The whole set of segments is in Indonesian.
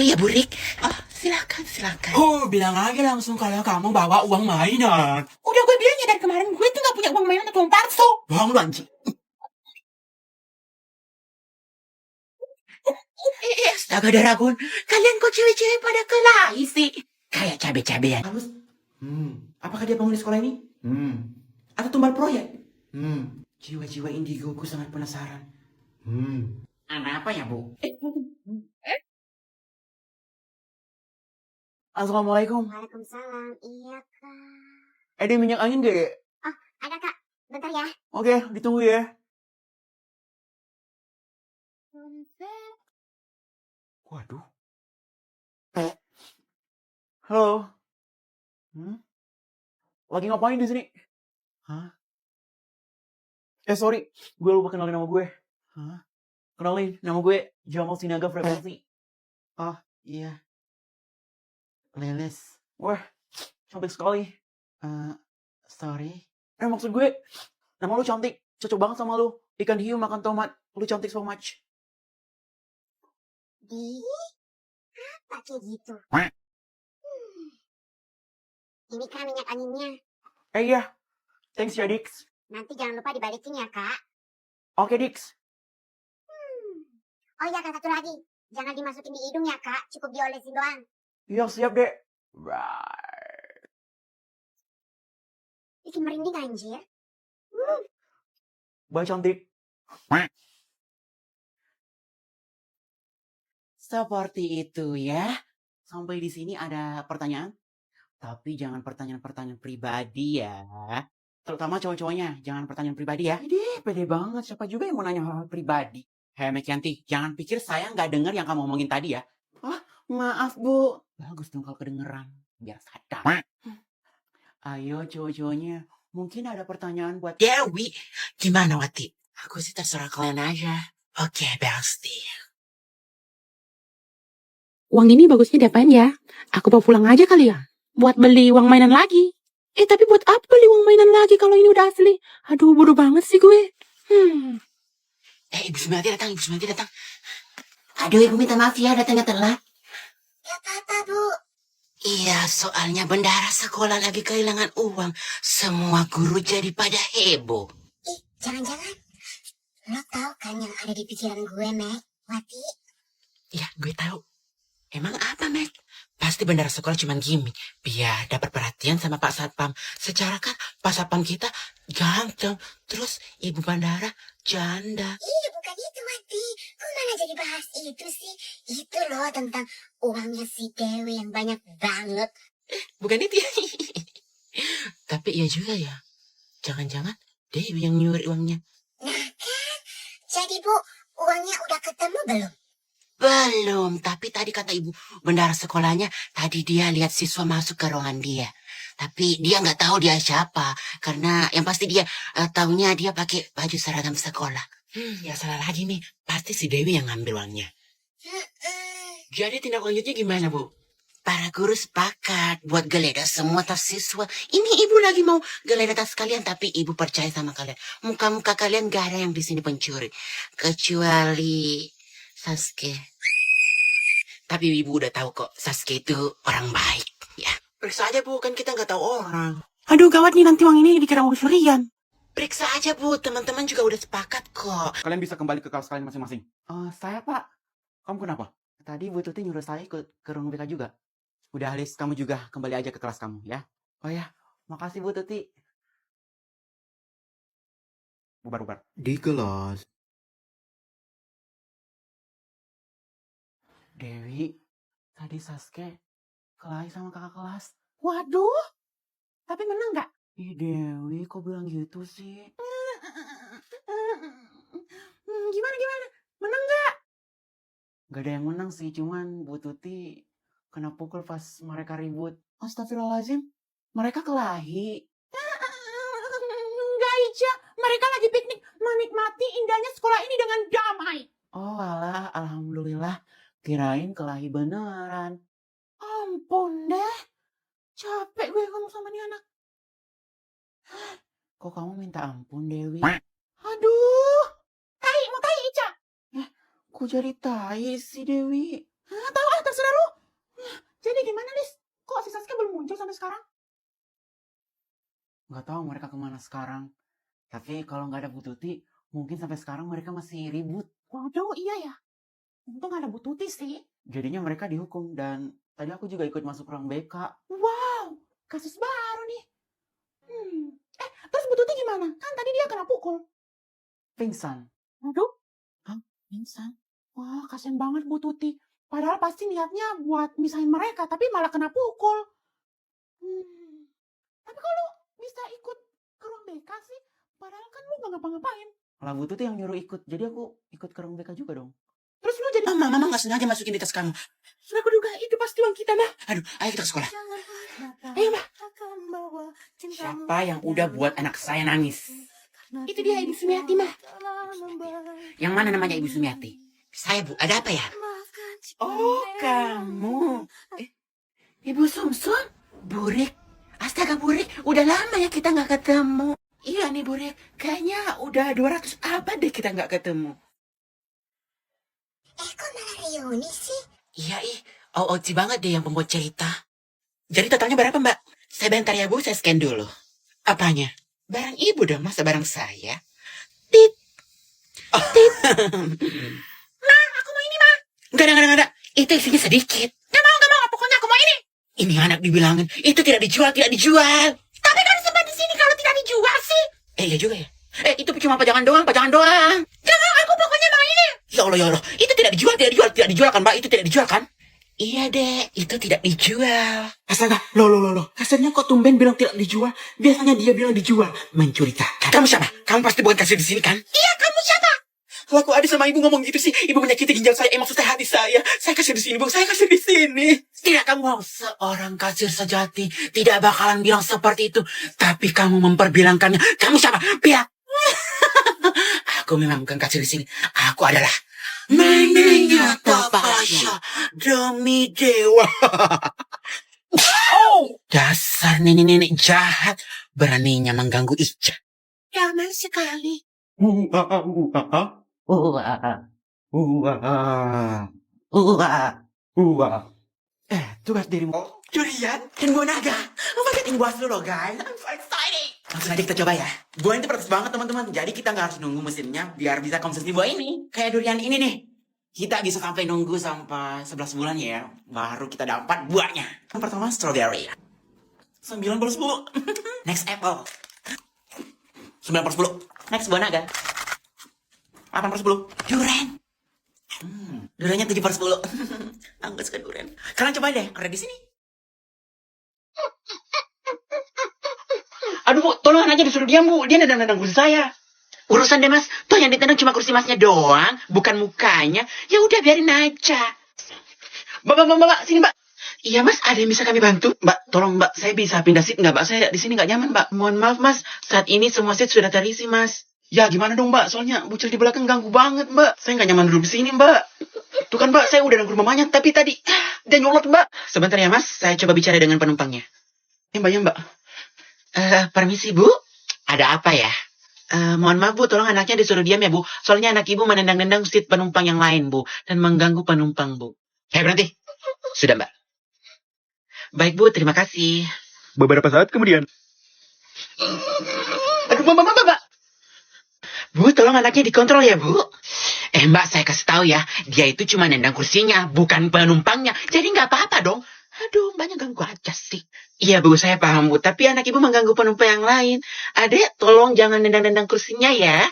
Iya, Burik. Oh, silakan, silakan. Oh, bilang aja langsung kalau kamu bawa uang mainan. Udah gue bilang ya dari kemarin gue tuh gak punya uang mainan atau uang palsu. Bohong lu anjing. Astaga, Daragon. Kalian kok cewek-cewek pada kelahi sih? Kayak cabe-cabean. Bagus. Apakah dia penghuni sekolah ini? Atau tumbal proyek? Jiwa-jiwa indigo ku sangat penasaran. Ada apa ya, Bu? Assalamualaikum. Waalaikumsalam. Iya, Kak. Ada minyak angin gak, Dek? Oh, ada, Kak. Bentar ya. Oke, ditunggu ya. Waduh. Halo. Lagi ngapain di sini? Hah? Sorry, gue lupa kenalin nama gue. Hah? Kenalin, nama gue Jamal Sinaga Frekuensi. Oh, iya. Leles. Wah, cantik sekali. Sorry. Maksud gue, nama lu cantik. Cocok banget sama lu. Ikan hiu makan tomat. Lu cantik so much. Di apa kayak gitu? Ini Kak minyak anginnya. Iya. Thanks ya, Dix. Nanti jangan lupa dibalikin ya, Kak. Oke, Dix. Oh iya, Kak, satu lagi. Jangan dimasukin di hidung ya, Kak. Cukup diolesin doang. Iya, siap, Dek. Bikin merinding anjir. Bye, cantik. Seperti itu ya. Sampai di sini ada pertanyaan. Tapi jangan pertanyaan-pertanyaan pribadi ya. Terutama cowok-cowoknya. Jangan pertanyaan pribadi ya. Pede banget. Siapa juga yang mau nanya hal pribadi. Hei, Mekianti. Jangan pikir saya nggak dengar yang kamu omongin tadi ya. Maaf, Bu. Bagus dong kalau kedengeran. Biar sadar. Ayo, cowok-cowoknya. Mungkin ada pertanyaan buat Dewi, gimana, Wati? Aku sih terserah kalian aja. Oke, pasti. Uang ini bagusnya diapain ya? Aku bawa pulang aja kali ya. Buat beli uang mainan lagi. Tapi buat apa beli uang mainan lagi kalau ini udah asli? Aduh, bodoh banget sih gue. Ibu Sumiati datang, Ibu Sumiati datang. Aduh, Ibu minta maaf ya datangnya telat. Ya apa-apa, Bu. Iya, soalnya bendahara sekolah lagi kehilangan uang. Semua guru jadi pada heboh. Jangan-jangan lo tau kan yang ada di pikiran gue, Mek? Wati? Ya, gue tahu. Emang apa, Mac? Pasti bendahara sekolah cuma gimmick. Biar dapat perhatian sama Pak Satpam. Secara kan Pak Satpam kita ganteng. Terus Ibu Bandara janda. Bukan itu, Wati. Kok mana jadi bahas itu sih? Itu loh tentang uangnya si Dewi yang banyak banget. Bukan itu ya? Tapi iya juga ya. Jangan-jangan Dewi yang nyuri uangnya. Nah kan, jadi Bu, uangnya udah ketemu belum? Belum, tapi tadi kata ibu bendahara sekolahnya, tadi dia lihat siswa masuk ke ruangan dia. Tapi dia nggak tahu dia siapa, karena yang pasti dia taunya dia pakai baju seragam sekolah. Ya salah lagi nih, pasti si Dewi yang ngambil uangnya. Jadi tindak lanjutnya gimana, Bu? Para guru sepakat buat geledah semua tas siswa. Ini ibu lagi mau geledah tas kalian, tapi ibu percaya sama kalian. Muka-muka kalian gak ada yang di sini pencuri. Kecuali Sasuke. Tapi ibu udah tahu kok, Sasuke itu orang baik. Ya, periksa aja Bu, kan kita nggak tahu orang. Aduh, gawat nih nanti uang ini dikira uang curian. Periksa aja Bu, teman-teman juga udah sepakat kok. Kalian bisa kembali ke kelas kalian masing-masing. Saya, Pak. Kamu kenapa? Tadi Bu Tuti nyuruh saya ke ruang BK juga. Udah, Alis, kamu juga kembali aja ke kelas kamu, ya. Oh ya, makasih Bu Tuti. Bubar-bubar. Di kelas. Dewi, tadi Sasuke kelahi sama kakak kelas. Waduh, tapi menang gak? Ih, Dewi, kok bilang gitu sih? Gimana? Menang gak? Gak ada yang menang sih, cuman Bu Tuti kena pukul pas mereka ribut. Astagfirullahaladzim, mereka kelahi. Enggak, Ica. Mereka lagi piknik menikmati indahnya sekolah ini dengan damai. Oh alah, alhamdulillah. Kirain kelahi beneran. Ampun deh. Capek gue ngomong sama nih anak. Kok kamu minta ampun, Dewi? Aduh. Tai, mau tai, Ica. Kok jadi tai sih, Dewi? Tahu terserah lu. Jadi gimana, Lis? Kok si Saskia belum muncul sampai sekarang? Nggak tahu mereka kemana sekarang. Tapi kalau nggak ada Bu Tuti, mungkin sampai sekarang mereka masih ribut. Waduh, iya ya. Untung ada Bu Tuti sih. Jadinya mereka dihukum dan tadi aku juga ikut masuk ruang BK. Wow, kasus baru nih. Terus Bu Tuti gimana? Kan tadi dia kena pukul. Pingsan. Aduh, pingsan. Wah, kasihan banget Bu Tuti. Padahal pasti niatnya buat misahin mereka, tapi malah kena pukul. Tapi kalau bisa ikut ke ruang BK sih, padahal kan lu gak ngapa-ngapain. Lah Bu Tuti yang nyuruh ikut, jadi aku ikut ke ruang BK juga dong. Terus lu jadi... Mama nggak sengaja masukin di tas kamu. Sudah kuduga, itu pasti uang kita, nah. Aduh, ayo kita ke sekolah. Ayo, Mbak. Siapa yang udah buat anak saya nangis? Itu dia Ibu Sumiati, Mah. Yang mana namanya Ibu Sumiati? Saya, Bu. Ada apa ya? Oh, kamu. Ibu Sumsum? Burik? Astaga, Burik. Udah lama ya kita nggak ketemu. Iya nih, Burik. Kayaknya udah 200 abad deh kita nggak ketemu. Kok malah reuni sih? Iya, OOC banget deh yang pembuat cerita. Jadi totalnya berapa, Mbak? Saya bentar ya, Bu. Saya scan dulu. Apanya? Barang Ibu dong, masa barang saya? Tit. Oh. Tit. Ma, aku mau ini, Ma. Enggak. Itu isinya sedikit. Nggak mau. Pokoknya aku mau ini. Ini anak dibilangin, itu tidak dijual. Tapi kan sempat di sini kalau tidak dijual sih. Iya juga ya. Itu cuma pajangan doang. Jangan, aku pokoknya mau ini. Ya Allah. Itu tidak dijual kan, Mbak? Itu tidak dijual kan? Iya, Dek. Itu tidak dijual. Astaga, loh. Kasirnya kok tumben bilang tidak dijual? Biasanya dia bilang dijual. Mencurigakan. Kamu siapa? Kamu pasti bukan kasir di sini kan? Iya, kamu siapa? Kalau aku ada sama ibu ngomong gitu sih, ibu menyakiti ginjal saya, maksud saya hati saya. Saya kasir di sini, Bu. Saya kasir di sini. Tidak, kamu mau. Seorang kasir sejati tidak bakalan bilang seperti itu. Tapi kamu memperbilangkannya. Kamu siapa? Biar. Aku memang bukan kasir di sini. Aku adalah Neneknya Tapasya demi dewa. Dasar nenek-nenek jahat. Beraninya mengganggu Ica. Nyaman sekali. Tugas dirimu. Durian dan buah naga. Oh my god, ini buah dulu loh guys. I'm so excited. Langsung aja kita coba ya. Buah ini pedas banget teman-teman. Jadi kita nggak harus nunggu mesinnya biar bisa konsumsi buah ini. Kayak durian ini nih. Kita bisa sampai nunggu sampai 11 bulan ya. Baru kita dapat buahnya. Yang pertama strawberry. 9/10. Next apple. 9/10. Next buah naga. 8/10. Durian. Duriannya 7/10. Aku gak suka durian. Kalian coba deh, ada di sini. Aduh, Bu, tolong aja disuruh diam, Bu. Dia nendang-nendang kursi saya. Urusan deh, Mas. Toh yang ditendang cuma kursi Masnya doang, bukan mukanya. Ya udah, biarin aja. Mbak, sini, Mbak. Iya, Mas, ada yang bisa kami bantu? Mbak, tolong, Mbak. Saya bisa pindah seat nggak, Mbak? Saya di sini nggak nyaman, Mbak. Mohon maaf, Mas. Saat ini semua seat sudah terisi, Mas. Ya, gimana dong, Mbak? Soalnya bucil di belakang ganggu banget, Mbak. Saya nggak nyaman duduk di sini, Mbak. Tuh kan, Mbak, saya udah nunggu mamanya, tapi tadi dia nyolot, Mbak. Sebentar ya, Mas. Saya coba bicara dengan penumpangnya. Mbak. Permisi, Bu. Ada apa ya? Mohon maaf, Bu. Tolong anaknya disuruh diam ya, Bu. Soalnya anak Ibu menendang-nendang seat penumpang yang lain, Bu. Dan mengganggu penumpang, Bu. Berhenti. Sudah, Mbak. Baik, Bu. Terima kasih. Beberapa saat kemudian. Aduh, Mbak. Bu, tolong anaknya dikontrol ya, Bu. Mbak, saya kasih tahu ya. Dia itu cuma nendang kursinya, bukan penumpangnya. Jadi nggak apa-apa dong. Aduh, banyak ganggu aja sih. Iya, Bu, saya paham, Bu. Tapi anak Ibu mengganggu penumpang yang lain. Adek, tolong jangan nendang-nendang kursinya ya.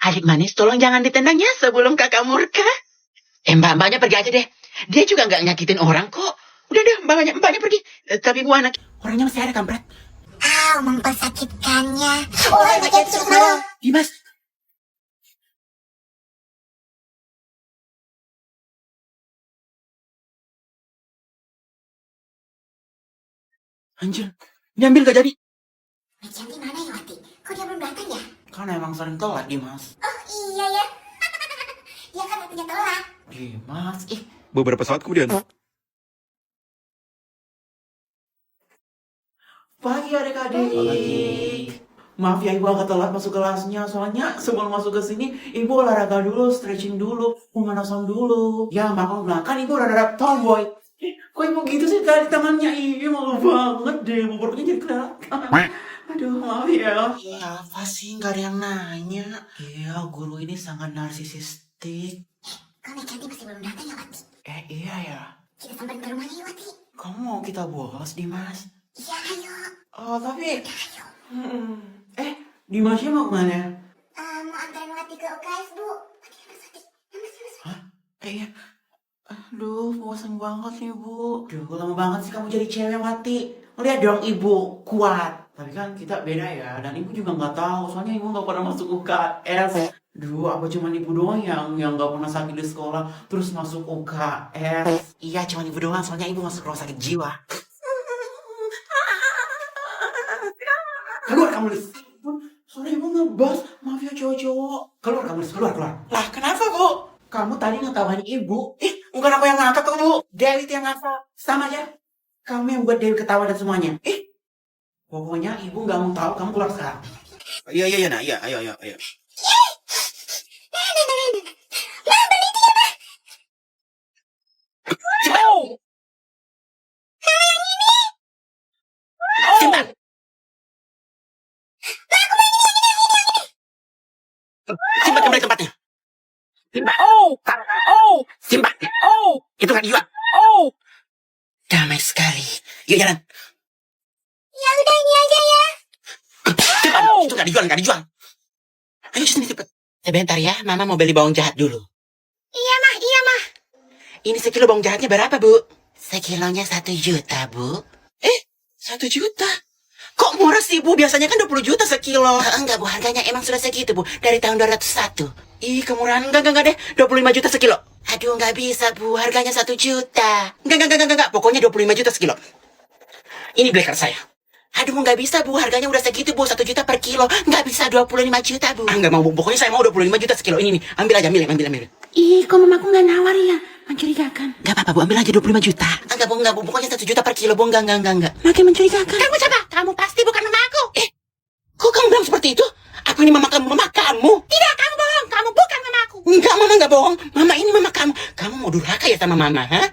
Adik manis, tolong jangan ditendang ya sebelum kakak murka. Mbaknya pergi aja deh. Dia juga nggak nyakitin orang kok. Udah deh, mbaknya pergi. Tapi Bu, anak orangnya masih ada, kampret. Mempersakitkannya. Baca Sukmaro. Dimas. Anjir, diambil gak jadi. Macam di mana ya, Wati? Kok dia belum datang ya? Kan emang sering telat, Dimas. Oh iya ya. Dia kan artinya telat. Dimas, Beberapa saat kemudian. Pagi adik-adik. Maaf ya ibu agak telat masuk kelasnya. Soalnya sebelum masuk ke sini ibu olahraga dulu, stretching dulu, pemanasan dulu. Ya makan bilang kan ibu rada tomboy. Kok ibu gitu sih tadi tangannya? Iya malu banget deh. Buburnya jadi kelihatan. Aduh maaf ya. Ya apa sih, nggak ada yang nanya. Iya guru ini sangat narsisistik. Kau Cantik masih belum datang ya, Wati? Iya ya. Kita samperin ke rumahnya, Wati. Kamu mau kita bolos Dimas? Iya, ayo. Oh tapi Ayo. Dimasnya mau kemana? Mau antarin Wati ke UKS, Bu. Wati, Wati. Mas. Iya. Aduh, bosan banget nih, Bu. Duh, lama banget sih kamu jadi cewek, Wati. Lihat dong, Ibu kuat. Tapi kan kita beda ya, dan Ibu juga nggak tahu. Soalnya Ibu nggak pernah masuk UKS. Duh, apa cuma Ibu doang yang nggak pernah sakit di sekolah, terus masuk UKS? Iya, cuma ibu doang, soalnya ibu masuk rumah sakit jiwa. Keluar kamu, Lis. Sorry, Ibu ngebas. Maaf ya, cowok-cowok. Keluar kamu, Lis. Keluar. Lah, kenapa, Bu? Kamu tadi ngetawain Ibu. Bukan aku yang ngangkat kok, Bu. Dewi yang ngangkat. Sama aja. Kamu yang buat Dewi ketawa dan semuanya. Pokoknya Ibu nggak mau tahu, kamu keluar sekarang. Iya, nah, iya, ayo. Simba! Simba, kembali tempatnya. Simba! Simba! Itu kan jiwa. Damai sekali. Yuk jalan. Ya udah, ini aja ya. Simba, itu nggak dijual. Ayo sini cepet. Sebentar ya, Mama mau beli bawang jahat dulu. Iya, Mah. Ini sekilo bawang jahatnya berapa, Bu? Sekilonya 1 juta, Bu. 1 juta? Kok murah sih, Bu? Biasanya kan 20 juta sekilo. Enggak, Bu. Harganya emang sudah segitu, Bu. Dari tahun 201. Ih, kemurahan. Enggak deh. 25 juta sekilo. Aduh, nggak bisa, Bu. Harganya 1 juta. Enggak. Pokoknya 25 juta sekilo. Ini blacker saya. Aduh, nggak bisa, Bu. Harganya udah segitu, Bu. 1 juta per kilo. Nggak bisa 25 juta, Bu. Nggak mau, Bu. Pokoknya saya mau 25 juta sekilo. Ini nih. Ambil aja, ambil. Ih, kok mamaku nggak nawar ya? Mencurigakan. Nggak apa-apa, Bu. Ambil aja 25 juta. Enggak, Bu. Pokoknya 1 juta per kilo, Bu. Enggak. Makin mencurigakan. Kamu siapa? Kamu pasti bukan mamaku. Kok kamu bilang seperti itu? Aku ini mama kamu. Tidak, kamu bohong. Kamu bukan mamaku. Enggak, Mama nggak bohong. Mama ini mama kamu. Kamu mau durhaka ya sama Mama, ha?